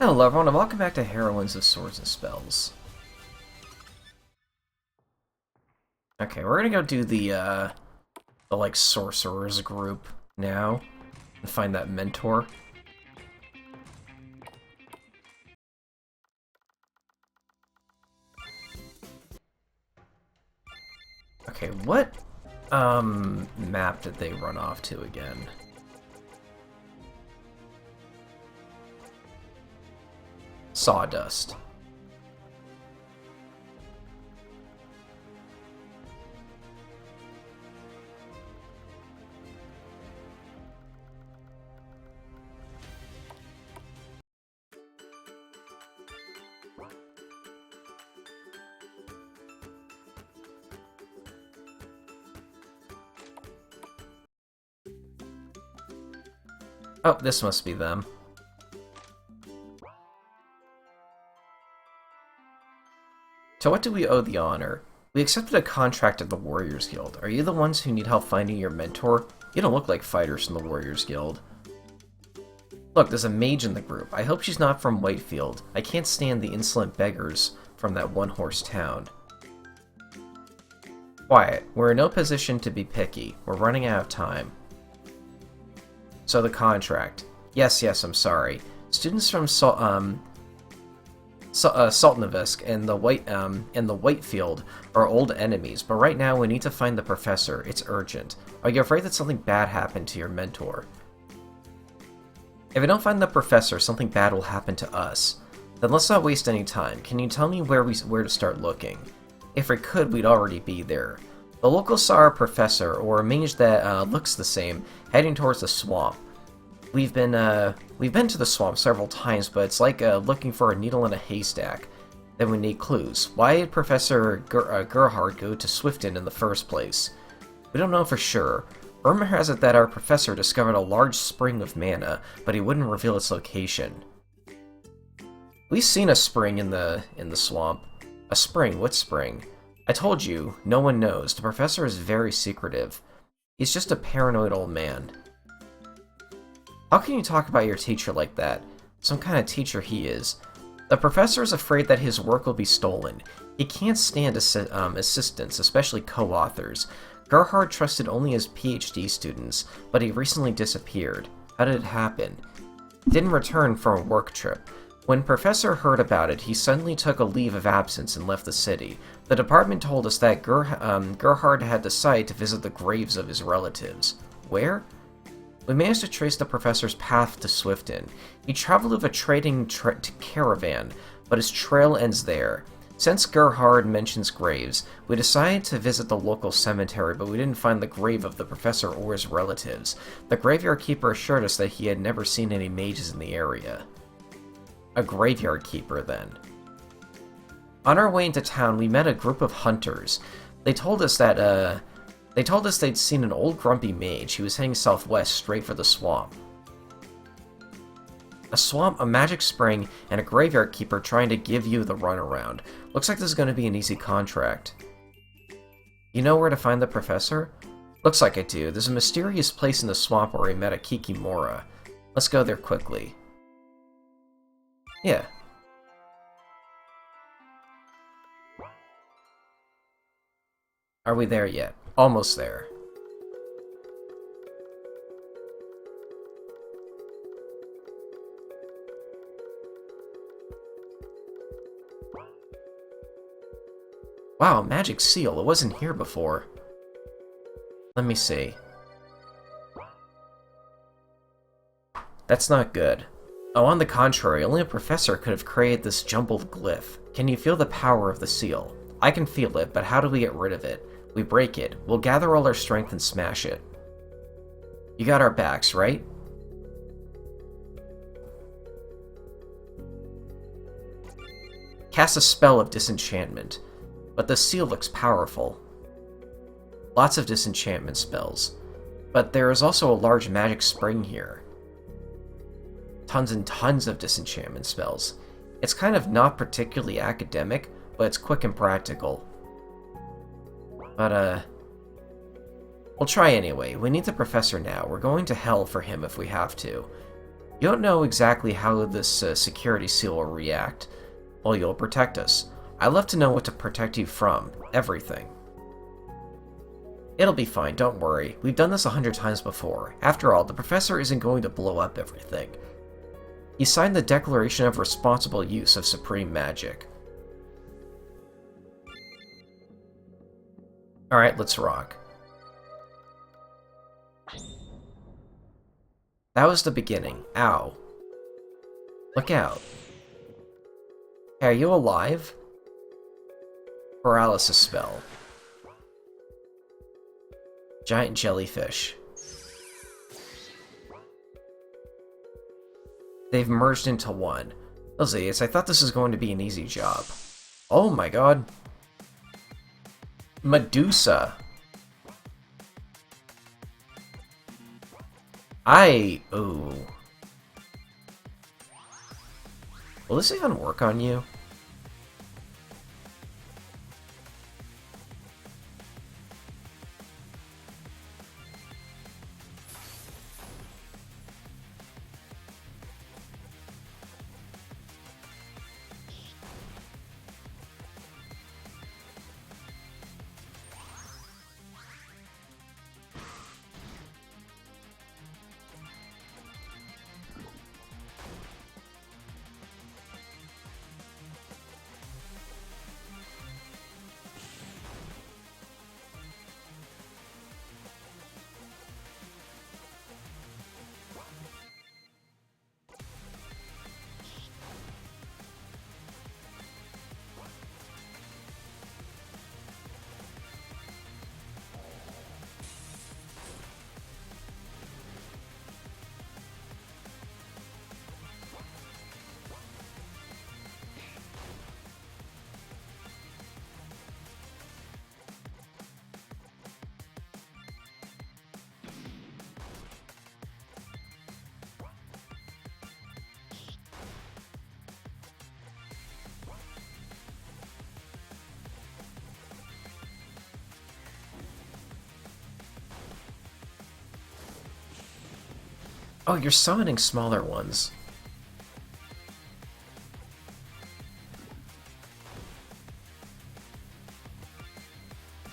Hello everyone and welcome back to Heroines of Swords and Spells. Okay, we're gonna go do the like sorcerers group now and find that mentor. Okay, what map did they run off to again? Sawdust. Oh, this must be them. To what do we owe the honor? We accepted a contract at the Warriors Guild. Are you the ones who need help finding your mentor? You don't look like fighters from the Warriors Guild. Look, there's a mage in the group. I hope she's not from Whitefield. I can't stand the insolent beggars from that one-horse town. Quiet. We're in no position to be picky. We're running out of time. So the contract. Yes, I'm sorry. Students from Sultanavisk and the Whitefield are old enemies, but right now we need to find the professor. It's urgent. Are you afraid that something bad happened to your mentor? If I don't find the professor, something bad will happen to us. Then let's not waste any time. Can you tell me where to start looking? If we could, we'd already be there. The locals saw our professor, or a mage that looks the same, heading towards the swamp. We've been to the swamp several times, but it's like looking for a needle in a haystack. Then we need clues. Why did Professor Gerhard go to Swifton in the first place? We don't know for sure. Rumor has it that our professor discovered a large spring of mana, but he wouldn't reveal its location. We've seen a spring in the swamp. A spring? What spring? I told you, no one knows. The professor is very secretive. He's just a paranoid old man. How can you talk about your teacher like that? Some kind of teacher he is. The professor is afraid that his work will be stolen. He can't stand assistants, especially co-authors. Gerhard trusted only his PhD students, but he recently disappeared. How did it happen? He didn't return from a work trip. When Professor heard about it, he suddenly took a leave of absence and left the city. The department told us that Gerhard had decided to visit the graves of his relatives. Where? We managed to trace the professor's path to Swifton. He traveled with a trading caravan, but his trail ends there. Since Gerhard mentions graves, we decided to visit the local cemetery, but we didn't find the grave of the professor or his relatives. The graveyard keeper assured us that he had never seen any mages in the area. A graveyard keeper, then. On our way into town, we met a group of hunters. They told us they'd seen an old grumpy mage. He was heading southwest, straight for the swamp. A swamp, a magic spring, and a graveyard keeper trying to give you the runaround. Looks like this is going to be an easy contract. You know where to find the professor? Looks like I do. There's a mysterious place in the swamp where I met a Kikimora. Let's go there quickly. Yeah. Are we there yet? Almost there. Wow, magic seal. It wasn't here before. Let me see. That's not good. Oh, on the contrary, only a professor could have created this jumbled glyph. Can you feel the power of the seal? I can feel it, but how do we get rid of it? We break it. We'll gather all our strength and smash it. You got our backs, right? Cast a spell of disenchantment. But the seal looks powerful. Lots of disenchantment spells. But there is also a large magic spring here. Tons and tons of disenchantment spells. It's kind of not particularly academic, but it's quick and practical. But, we'll try anyway. We need the professor now. We're going to hell for him if we have to. You don't know exactly how this security seal will react. Well, you'll protect us. I love to know what to protect you from. Everything. It'll be fine, don't worry. We've done this 100 times before. After all, the professor isn't going to blow up everything. He signed the Declaration of Responsible Use of Supreme Magic. Alright, let's rock. That was the beginning. Ow. Look out. Hey, are you alive? Paralysis spell. Giant jellyfish. They've merged into one. Those idiots, I thought this was going to be an easy job. Oh my god. Medusa. Ooh. Will this even work on you? Oh, you're summoning smaller ones.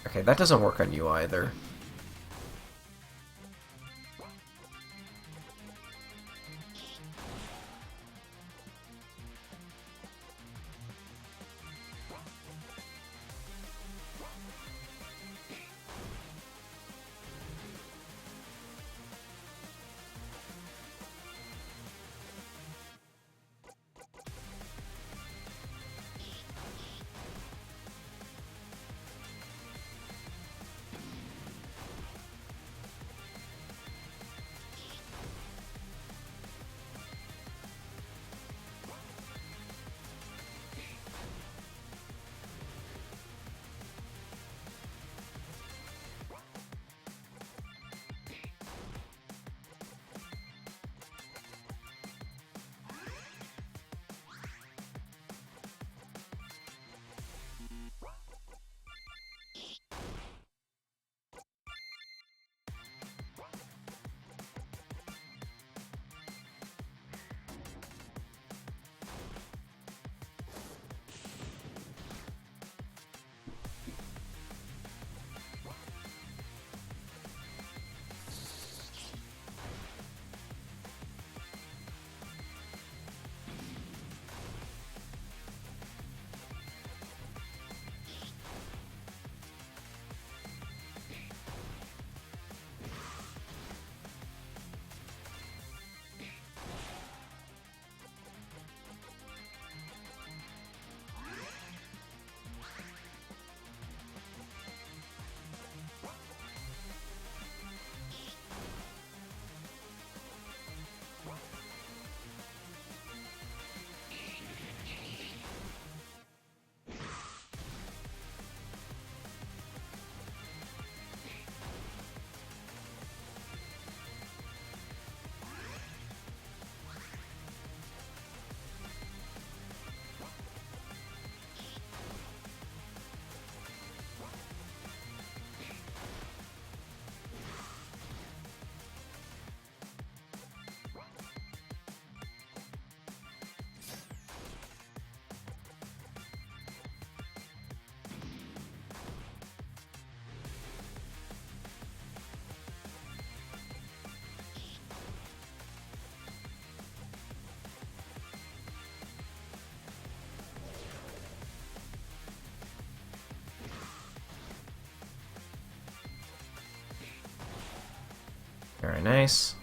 Okay, that doesn't work on you either. Very nice.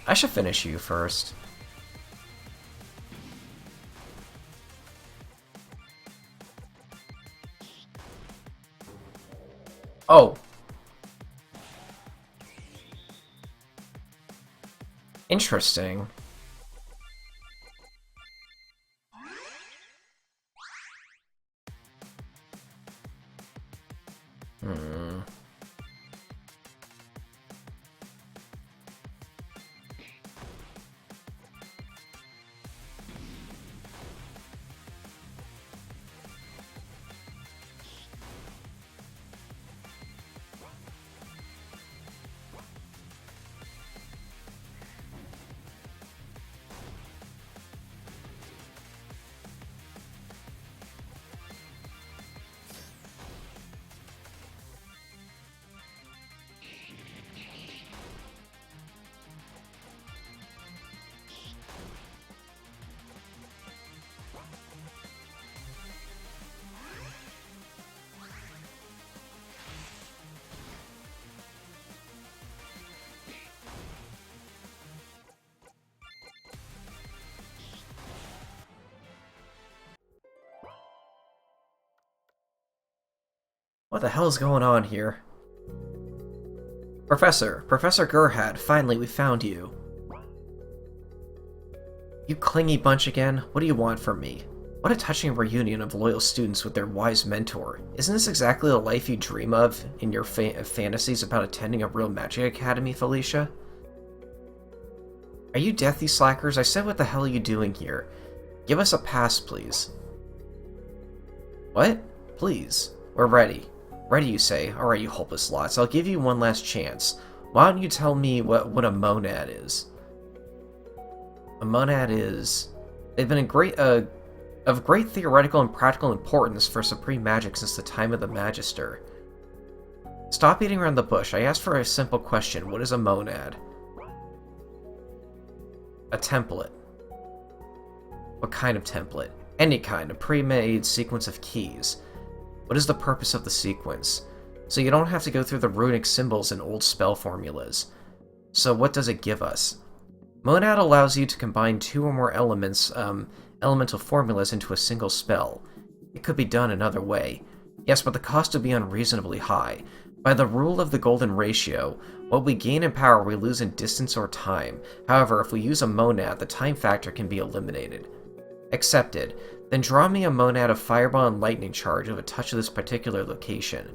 I should finish you first. Oh. Interesting. Hmm. What the hell is going on here? Professor Gerhad, finally we found you. You clingy bunch again? What do you want from me? What a touching reunion of loyal students with their wise mentor. Isn't this exactly the life you dream of in your fantasies about attending a real magic academy, Felicia? Are you death, you slackers? I said, what the hell are you doing here? Give us a pass, please. What? Please. We're ready. Ready, you say? Alright, you hopeless lots. I'll give you one last chance. Why don't you tell me what a monad is? A monad is... They've been of great theoretical and practical importance for supreme magic since the time of the Magister. Stop beating around the bush. I asked for a simple question. What is a monad? A template. What kind of template? Any kind. A pre-made sequence of keys. What is the purpose of the sequence? So you don't have to go through the runic symbols and old spell formulas. So what does it give us? Monad allows you to combine two or more elements, elemental formulas into a single spell. It could be done another way. Yes, but the cost would be unreasonably high. By the rule of the golden ratio, what we gain in power we lose in distance or time. However, if we use a monad, the time factor can be eliminated. Accepted. Then draw me a monad of fireball and lightning charge of a touch of this particular location.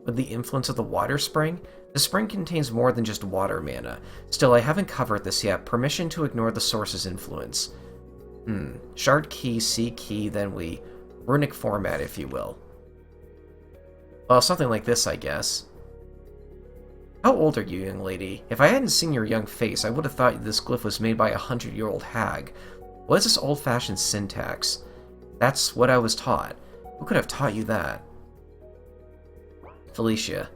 With the influence of the water spring? The spring contains more than just water mana. Still, I haven't covered this yet. Permission to ignore the source's influence. Shard key, C key, then we... Runic format, if you will. Well, something like this, I guess. How old are you, young lady? If I hadn't seen your young face, I would have thought this glyph was made by a 100-year-old hag. What is this old-fashioned syntax? That's what I was taught. Who could have taught you that? Felicia.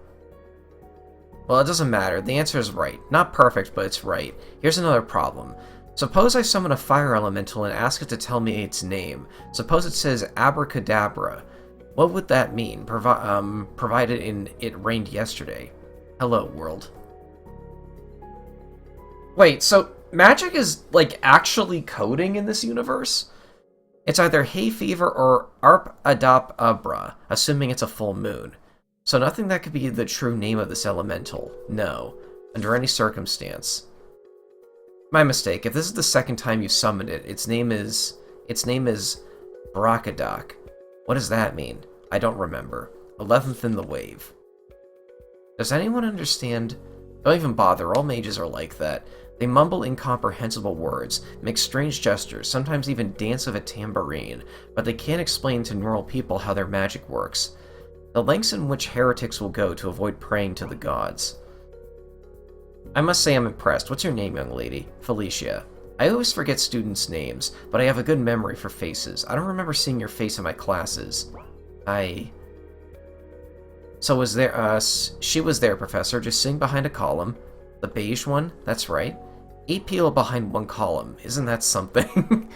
Well, it doesn't matter. The answer is right. Not perfect, but it's right. Here's another problem. Suppose I summon a fire elemental and ask it to tell me its name. Suppose it says abracadabra. What would that mean, provided it rained yesterday? Hello, world. Wait, so magic is, like, actually coding in this universe? It's either hay fever or arp adop abra, assuming it's a full moon. So nothing that could be the true name of this elemental. No. Under any circumstance. My mistake. If this is the second time you summoned it, its name is Brakadak. What does that mean? I don't remember. 11th in the wave. Does anyone understand? Don't even bother, all mages are like that. They mumble incomprehensible words, make strange gestures, sometimes even dance with a tambourine, but they can't explain to normal people how their magic works. The lengths in which heretics will go to avoid praying to the gods. I must say I'm impressed. What's your name, young lady? Felicia. I always forget students' names, but I have a good memory for faces. I don't remember seeing your face in my classes. So was there, she was there, Professor, just sitting behind a column. The beige one? That's right. 8 people behind one column. Isn't that something?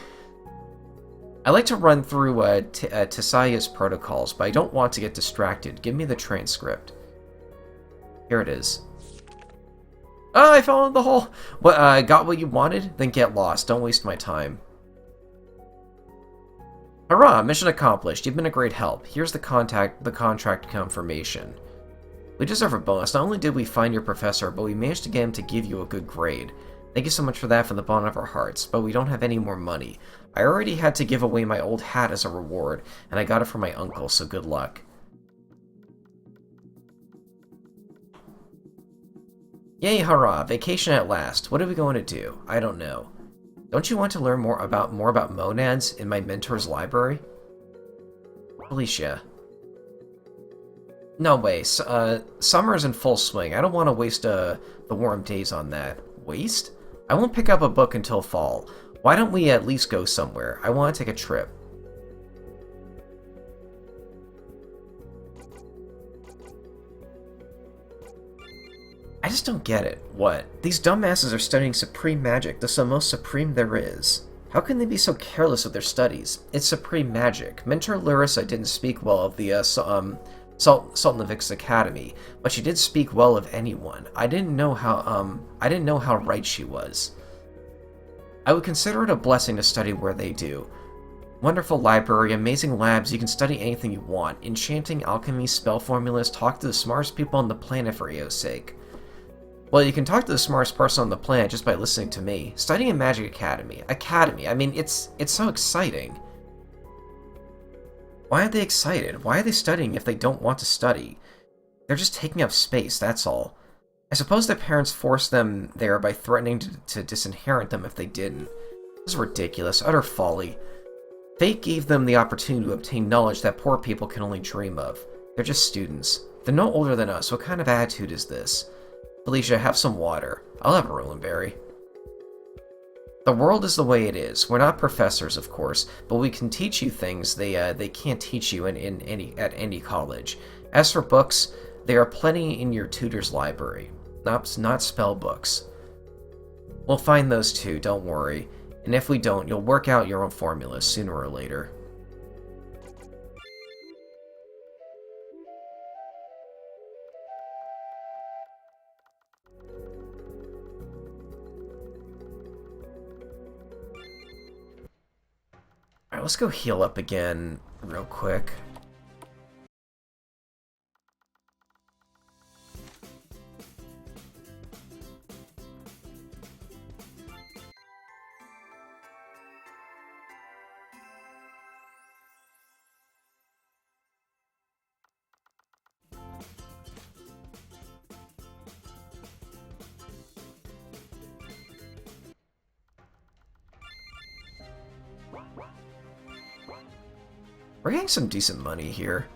I like to run through Tisaya's protocols, but I don't want to get distracted. Give me the transcript. Here it is. Oh, I fell in the hole! What, got what you wanted? Then get lost. Don't waste my time. Hurrah! Mission accomplished. You've been a great help. Here's the contract confirmation. We deserve a bonus. Not only did we find your professor, but we managed to get him to give you a good grade. Thank you so much for that from the bottom of our hearts, but we don't have any more money. I already had to give away my old hat as a reward, and I got it from my uncle, so good luck. Yay, hurrah! Vacation at last. What are we going to do? I don't know. Don't you want to learn more about monads in my mentor's library? Felicia. No way. Summer is in full swing. I don't want to waste the warm days on that. Waste? I won't pick up a book until fall. Why don't we at least go somewhere? I want to take a trip. I just don't get it. What? These dumbasses are studying supreme magic, the most supreme there is. How can they be so careless with their studies? It's supreme magic. Mentor Larissa didn't speak well of the Sultanovic's Academy, but she did speak well of anyone. I didn't know how right she was. I would consider it a blessing to study where they do. Wonderful library, amazing labs, you can study anything you want. Enchanting, alchemy, spell formulas, talk to the smartest people on the planet for EO's sake. Well, you can talk to the smartest person on the planet just by listening to me. Studying in Magic Academy. I mean, it's so exciting. Why are they excited? Why are they studying if they don't want to study? They're just taking up space, that's all. I suppose their parents forced them there by threatening to disinherit them if they didn't. This is ridiculous, utter folly. Fate gave them the opportunity to obtain knowledge that poor people can only dream of. They're just students. They're no older than us. What kind of attitude is this? Felicia, have some water. I'll have a Rolandberry. The world is the way it is. We're not professors, of course, but we can teach you things they can't teach you at any college. As for books, there are plenty in your tutor's library. Not spell books. We'll find those too, don't worry. And if we don't, you'll work out your own formulas sooner or later. Alright, let's go heal up again real quick. We're getting some decent money here.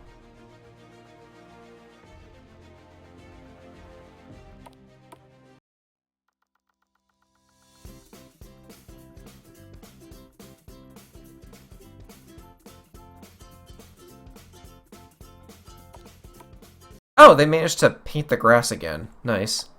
Oh, they managed to paint the grass again. Nice.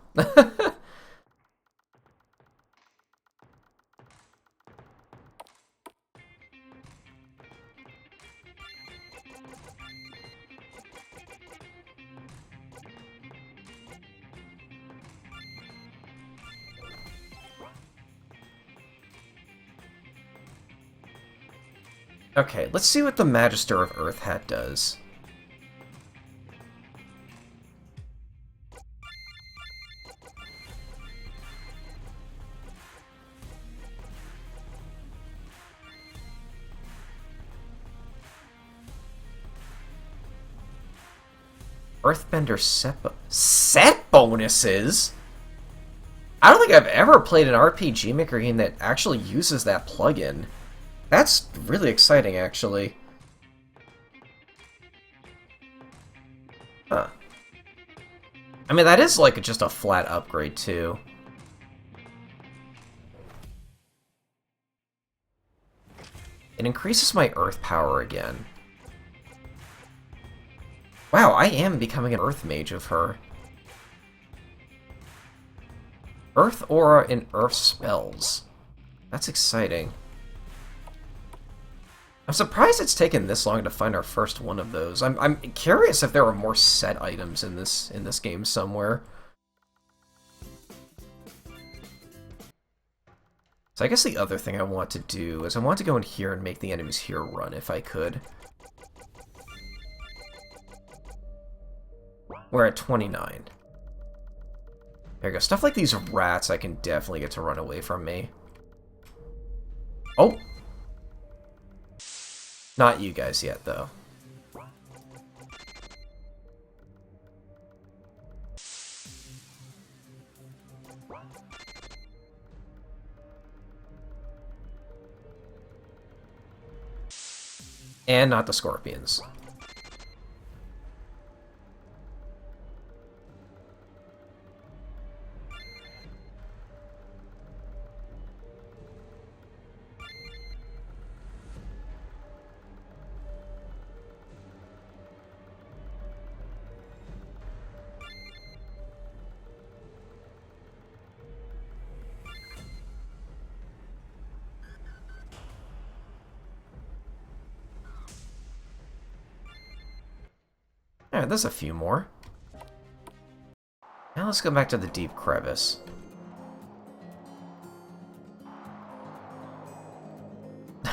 Okay, let's see what the Magister of Earth Hat does. Earthbender set bonuses? I don't think I've ever played an RPG Maker game that actually uses that plugin. That's really exciting, actually. Huh. I mean, that is like just a flat upgrade, too. It increases my earth power again. Wow, I am becoming an earth mage of her. Earth aura and earth spells. That's exciting. I'm surprised it's taken this long to find our first one of those. I'm curious if there are more set items in this game somewhere. So I guess the other thing I want to do is I want to go in here and make the enemies here run if I could. We're at 29. There you go. Stuff like these rats I can definitely get to run away from me. Oh! Not you guys yet, though. And not the scorpions. Alright, there's a few more. Now let's go back to the deep crevice.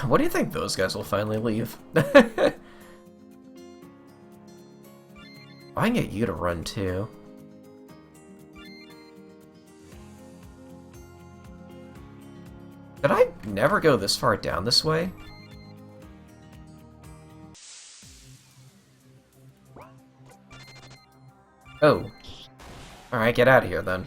What do you think those guys will finally leave? I can get you to run too. Did I never go this far down this way? Oh. Alright, get out of here then.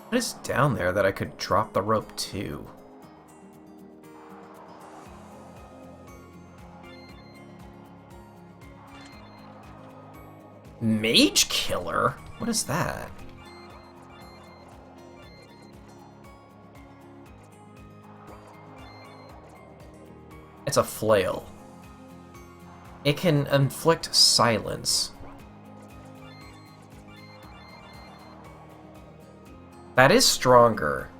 What is down there that I could drop the rope to? Mage Killer? What is that? It's a flail. It can inflict silence. That is stronger.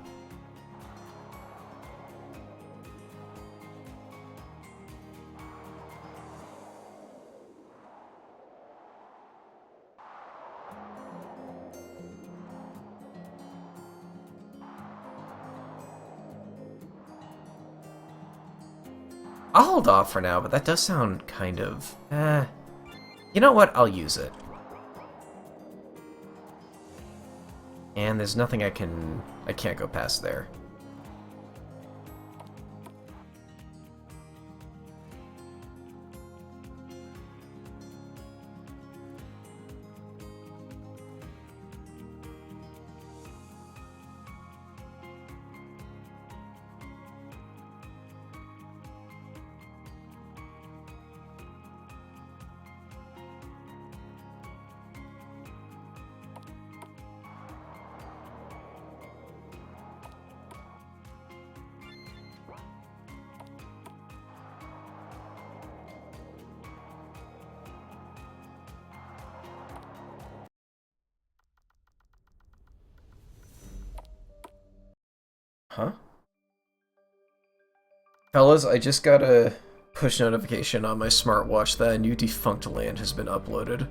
I'll hold off for now, but that does sound kind of... You know what? I'll use it. And there's nothing I can I can't go past there. Huh? Fellas, I just got a push notification on my smartwatch that a new defunct land has been uploaded.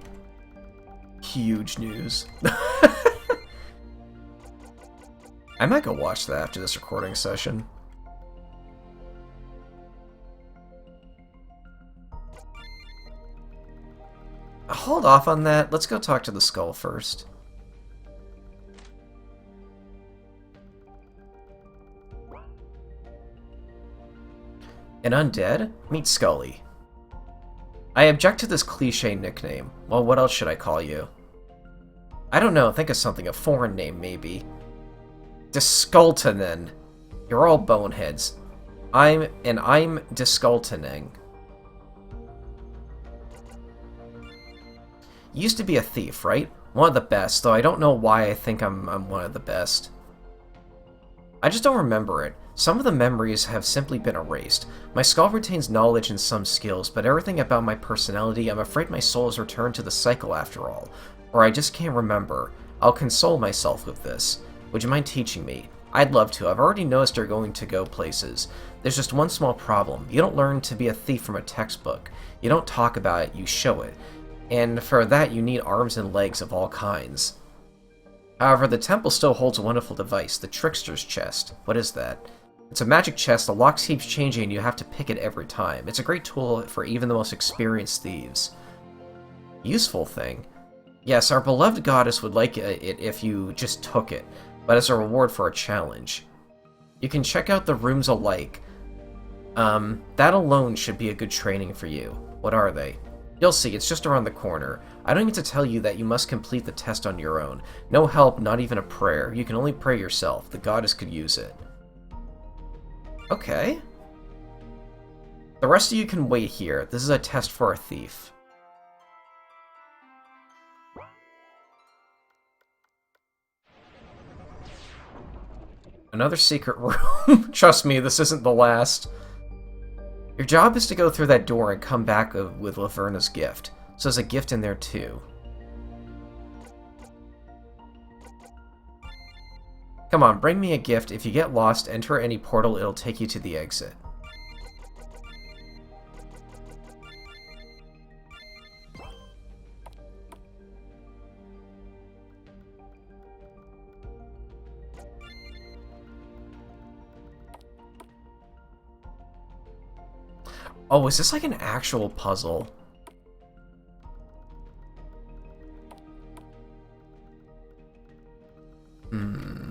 Huge news. I might go watch that after this recording session. Hold off on that. Let's go talk to the skull first. An undead? Meet Scully. I object to this cliché nickname. Well, what else should I call you? I don't know, think of something, a foreign name, maybe. Discultinen. You're all boneheads. I'm Discultining. You used to be a thief, right? One of the best, though I don't know why I think I'm one of the best. I just don't remember it. Some of the memories have simply been erased. My skull retains knowledge and some skills, but everything about my personality, I'm afraid my soul has returned to the cycle after all. Or I just can't remember. I'll console myself with this. Would you mind teaching me? I'd love to. I've already noticed you're going to go places. There's just one small problem. You don't learn to be a thief from a textbook. You don't talk about it, you show it. And for that you need arms and legs of all kinds. However, the temple still holds a wonderful device, the Trickster's Chest. What is that? It's a magic chest, the lock keeps changing and you have to pick it every time. It's a great tool for even the most experienced thieves. Useful thing. Yes, our beloved goddess would like it if you just took it, but as a reward for a challenge. You can check out the rooms alike. That alone should be a good training for you. What are they? You'll see, it's just around the corner. I don't need to tell you that you must complete the test on your own. No help, not even a prayer. You can only pray yourself. The goddess could use it. Okay. The rest of you can wait here. This is a test for a thief. Another secret room. Trust me, this isn't the last. Your job is to go through that door and come back with Laverna's gift. So there's a gift in there too. Come on, bring me a gift. If you get lost, enter any portal, it'll take you to the exit. Oh, is this like an actual puzzle? Hmm.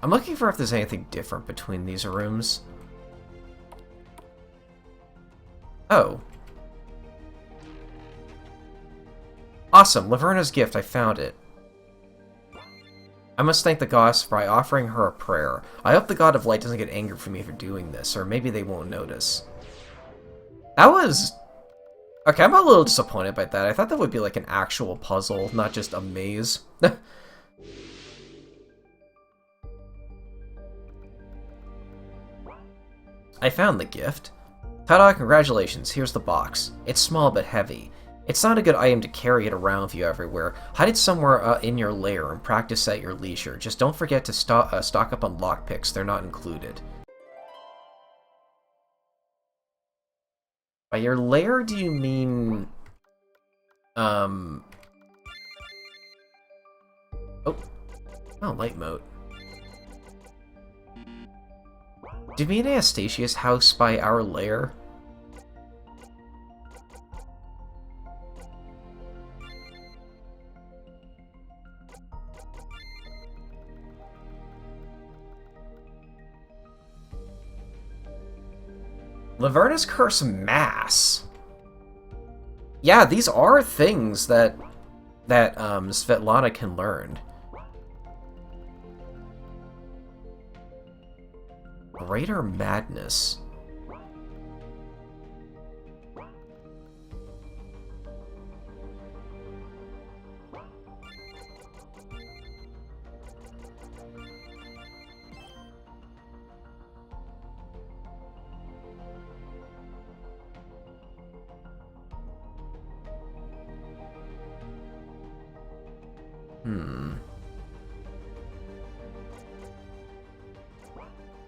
I'm looking for if there's anything different between these rooms. Oh. Awesome, Laverna's gift, I found it. I must thank the goddess by offering her a prayer. I hope the god of light doesn't get angry for me for doing this, or maybe they won't notice. That was... Okay, I'm a little disappointed by that. I thought that would be like an actual puzzle, not just a maze. I found the gift. Ta-da, congratulations, here's the box. It's small but heavy. It's not a good item to carry it around with you everywhere. Hide it somewhere in your lair and practice at your leisure. Just don't forget to stock up on lockpicks, they're not included. By your lair, do you mean... Oh. Oh, light mode. Do you mean Anastasia's house by our lair? Laverna's Curse Mass. Yeah, these are things that Svetlana can learn. Greater Madness.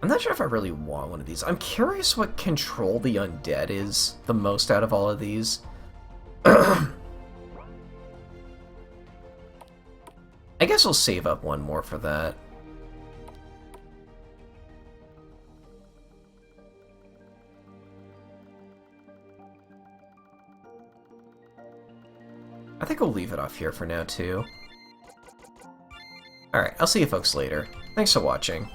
I'm not sure if I really want one of these. I'm curious what Control the Undead is the most out of all of these. I guess we'll save up one more for that. I think we'll leave it off here for now, too. Alright, I'll see you folks later. Thanks for watching.